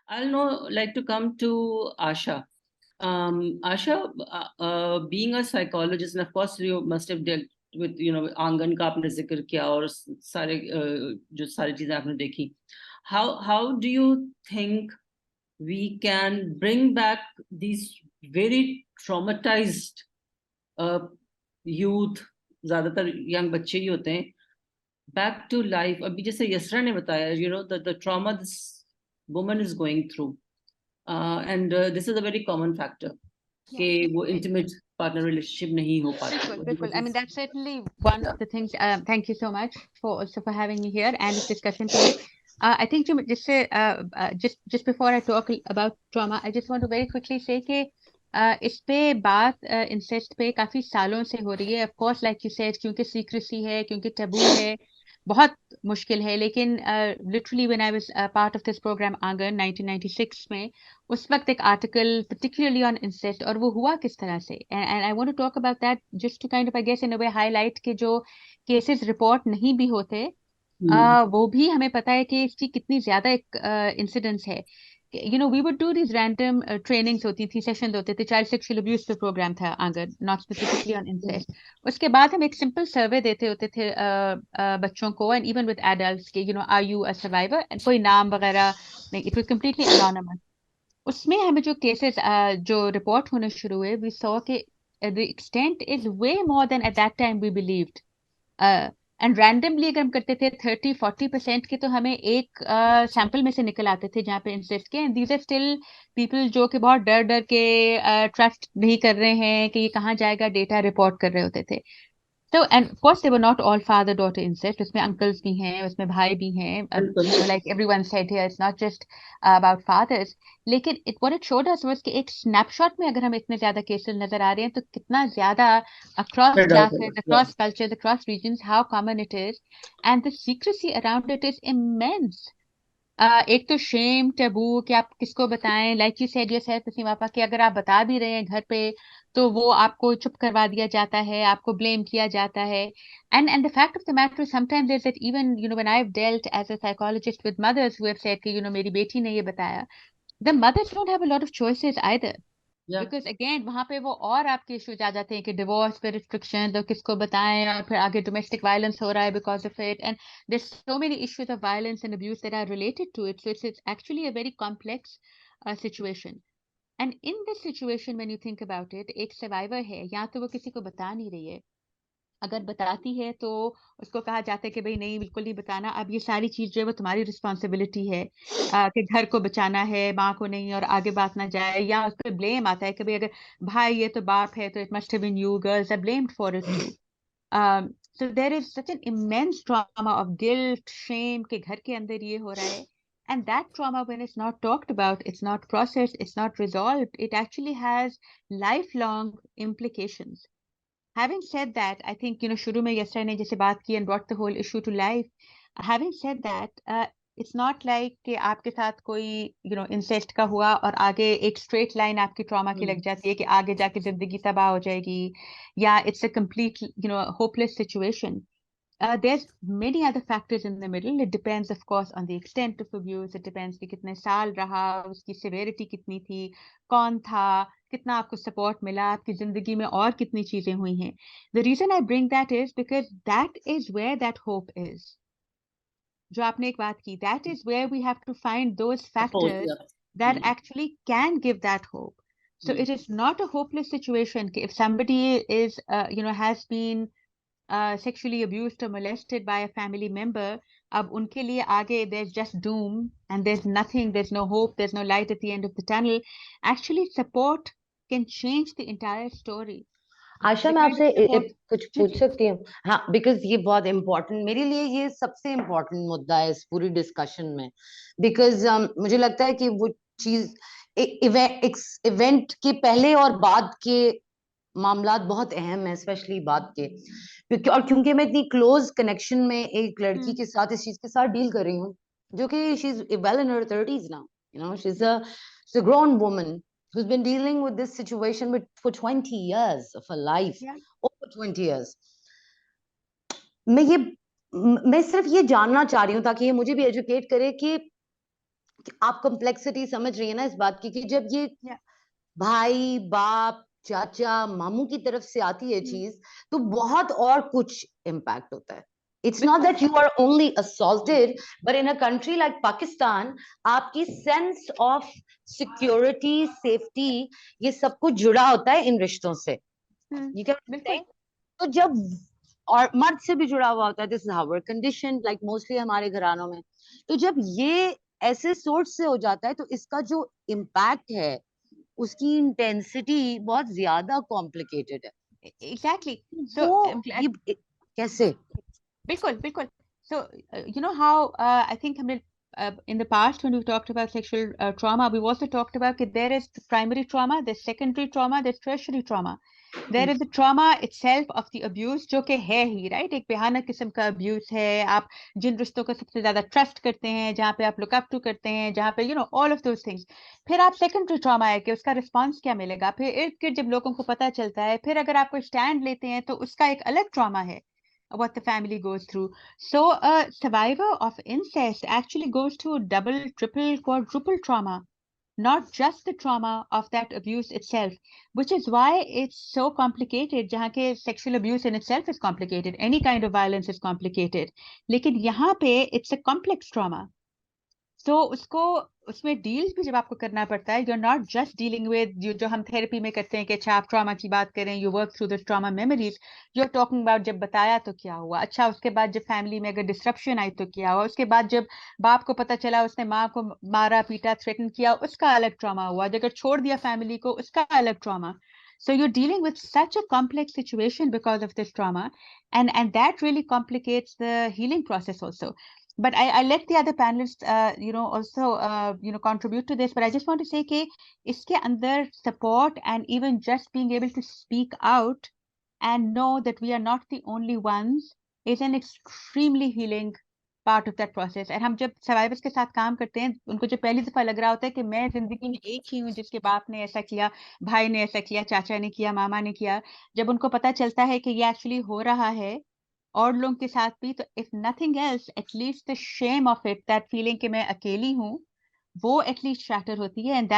I'll know, like to come to Asha. Asha, being a psychologist, and of course you must have dealt with, आंगन का आपने जिक्र किया और सारे जो सारी चीजें आपने देखी. How do you think we can bring back these very traumatized youth, ज्यादातर young बच्चे ही होते हैं, back to life? अभी जैसे यसरा ने बताया, the trauma this woman is going through. And this is a very common factor कि वो intimate partner relationship नहीं हो पाता. बिल्कुल. I mean, that's certainly one of the things. Thank you so much for having me here and this discussion today. I think just before I talk about trauma, I just want to very quickly say कि इस पे बात incest पे काफी सालों से हो रही है. Of course, like you said, क्योंकि secrecy है, क्योंकि taboo है, बहुत मुश्किल है. लेकिन literally when I was part of this program आंगन 1996 में, उस वक्त एक आर्टिकल particularly on incest, और वो हुआ किस तरह से, and I want to talk about that just to kind of I guess in a way highlight के जो cases report नहीं भी होते, वो भी हमें पता है कि इसकी कितनी ज्यादा एक incidence है. We would do these random trainings होती थी, sessions होते थे. Child sexual abuse पे program था आंगन, not specifically on incest. उसके बाद हम एक simple survey देते होते थे बच्चों को, and even with adults के, are you a survivor, and कोई नाम वगैरह नहीं, it was completely anonymous. उसमें हमें जो cases जो report होने शुरू हुए, we saw कि the extent is way more than at that time we believed. And randomly अगर हम करते थे 30-40% के, तो हमें एक सैंपल में से निकल आते थे जहाँ पे इंसेस्ट के, and these are still people जो कि बहुत डर डर के ट्रस्ट नहीं कर रहे हैं कि ये कहाँ जाएगा, डेटा रिपोर्ट कर रहे होते थे. So, and of course, they were not all father-daughter incest. उसमें uncles भी हैं, उसमें भाई भी हैं. Like everyone said here, it's not just about fathers. लेकिन what it showed us was कि एक snapshot में अगर हमें इतने ज़्यादा cases नजर आ रहे हैं, तो कितना ज़्यादा across classes, across cultures, across regions, how common it is, and the secrecy around it is immense. एक तो shame, taboo कि आप किसको बताएं, like you said yourself, Naseema आपा, कि अगर आप बता भी रहे हैं घर पे, तो वो आपको चुप करवा दिया जाता है, आपको blame किया जाता है. And the fact of the matter is sometimes there's that, even when I've dealt as a psychologist with mothers who have said कि मेरी बेटी ने ये बताया, the mothers don't have a lot of choices either. Because again वहां पे वो और आपके इश्यूज आ जाते हैं कि डिवोर्स पे रिस्ट्रिक्शन, तो किसको बताएं, और फिर आगे डोमेस्टिक वायलेंस हो रहा है because of it, and there's so many issues of violence and abuse that are related to it. So it's actually a very complex situation. And in this situation, when you think about it, एक survivor है, या तो वो किसी को बता नहीं रही है, अगर बताती है तो उसको कहा जाता है कि भाई नहीं, बिल्कुल नहीं बताना, अब ये सारी चीज जो है वो तुम्हारी रिस्पॉन्सिबिलिटी है, कि घर को बचाना है, माँ को नहीं, और आगे बात ना जाए. या उस पर ब्लेम आता है कि भाई अगर भाई ये तो बाप है, तो it must have been you, girls are blamed for it too. So there is such an immense trauma of guilt, shame कि घर के अंदर ये हो रहा है. And that trauma, when it's not talked about, it's not processed, it's not resolved, it actually has lifelong implications. Having said that, I think, शुरू में यस्रा ने जैसे बात की and brought the whole issue to life. Having said that, it's not like कि आपके साथ कोई, incest का हुआ और आगे एक straight line आपकी trauma की लग जाती है कि आगे जाके जिंदगी तबाह हो जाएगी, या it's a complete, hopeless situation. There's many other factors in the middle. It depends, of course, on the extent of abuse. It depends कि कितने साल रहा, उसकी severity कितनी थी, कौन था, कितना आपको support मिला, आपकी जिंदगी में और कितनी चीजें हुई हैं. The reason I bring that is because that is where that hope is. जो आपने एक बात की, that is where we have to find those factors that actually can give that hope. So it is not a hopeless situation. If somebody is, has been sexually abused or molested by a family member, अब उनके लिए आगे there's just doom and there's nothing, there's no hope, there's no light at the end of the tunnel. Actually, support can change the entire story. आशा, मैं आपसे कुछ पूछ सकती हूँ? हाँ, बिकॉज ये बहुत इम्पोर्टेंट, मेरे लिए ये सबसे इम्पोर्टेंट मुद्दा है इस पूरी डिस्कशन में. बिकॉज मुझे लगता है कि वो चीज इवेंट के पहले और बाद के मामलात बहुत अहम है, स्पेशली बाद के, क्योंकि मैं इतनी क्लोज कनेक्शन में एक लड़की के साथ इस चीज के साथ डील कर रही हूँ, जो कि she is well in her 30s now. She is a grown woman who's been dealing with this situation for 20 years of her life. Over 20 years. मैं सिर्फ ये जानना चाह रही हूँ ताकि ये मुझे भी एजुकेट करे कि आप कॉम्प्लेक्सिटी समझ रही है ना इस बात की, कि जब ये भाई बाप चाचा मामू की तरफ से आती है चीज, तो बहुत और कुछ इम्पैक्ट होता है. It's not that you are only assaulted, but in a country like Pakistan, आपकी sense of security, safety, ये सब कुछ जुड़ा होता है इन रिश्तों से. You get what I'm saying? तो जब और मर्द से भी जुड़ा हुआ होता है, this is how we're conditioned, like mostly हमारे घरानों में. तो जब ये ऐसे सोर्स से हो जाता है, तो इसका जो इम्पैक्ट है, उसकी इंटेंसिटी बहुत ज्यादा कॉम्प्लिकेटेड है. Exactly. So ये कैसे? बिल्कुल. So you know how I think हमने in the past when we talked about sexual trauma, we've also talked about that there is primary trauma, there's secondary trauma, there's tertiary trauma. There is the trauma itself of the abuse, जो कि है ही, right? एक भयानक किस्म का abuse है. आप जिन रिश्तों को सबसे ज्यादा trust करते हैं, जहाँ पे आप look up to करते हैं, जहाँ पे all of those things. फिर आप secondary trauma है कि उसका response क्या मिलेगा. फिर इर्द गिर्द जब लोगों को पता चलता है, फिर अगर आप कोई stand लेते हैं, तो उसका एक अलग trauma है, what the family goes through. So a survivor of incest actually goes through double, triple, quadruple trauma, not just the trauma of that abuse itself, which is why it's so complicated. जहाँ के sexual abuse in itself is complicated, any kind of violence is complicated, लेकिन यहाँ पे it's a complex trauma. So उसमें deals भी जब आपको करना पड़ता है, you're not just dealing with जो हम थेरेपी में करते हैं कि अच्छा आप ट्रॉमा की बात करें, you work through the trauma memories, you're talking about जब बताया तो क्या हुआ, अच्छा उसके बाद जब फैमिली में अगर डिस्ट्रप्शन आई तो क्या हुआ, उसके बाद जब बाप को पता चला उसने माँ को मारा पीटा थ्रेटन किया, उसका अलग ट्रॉमा हुआ, अगर छोड़ दिया फैमिली को, उसका अलग trauma. So you're dealing with such a complex situation because of this trauma, and that really complicates the healing process also. But I let the other panelists, also, contribute to this. But I just want to say कि इसके अंदर support and even just being able to speak out and know that we are not the only ones is an extremely healing part of that process. And हम जब survivors के साथ काम करते हैं, उनको जो पहली दफा लग रहा होता है कि मैं जिंदगी में एक ही हूँ जिसके बाप ने ऐसा किया, भाई ने ऐसा किया, चाचा ने किया, मामा ने किया, जब उनको पता चलता है कि ये एक्चुअली हो रहा है और लोगों के साथ भी, तो if nothing else, at least the shame of it, that feeling कि मैं अकेली हूँ, वो at least shatter होती है. And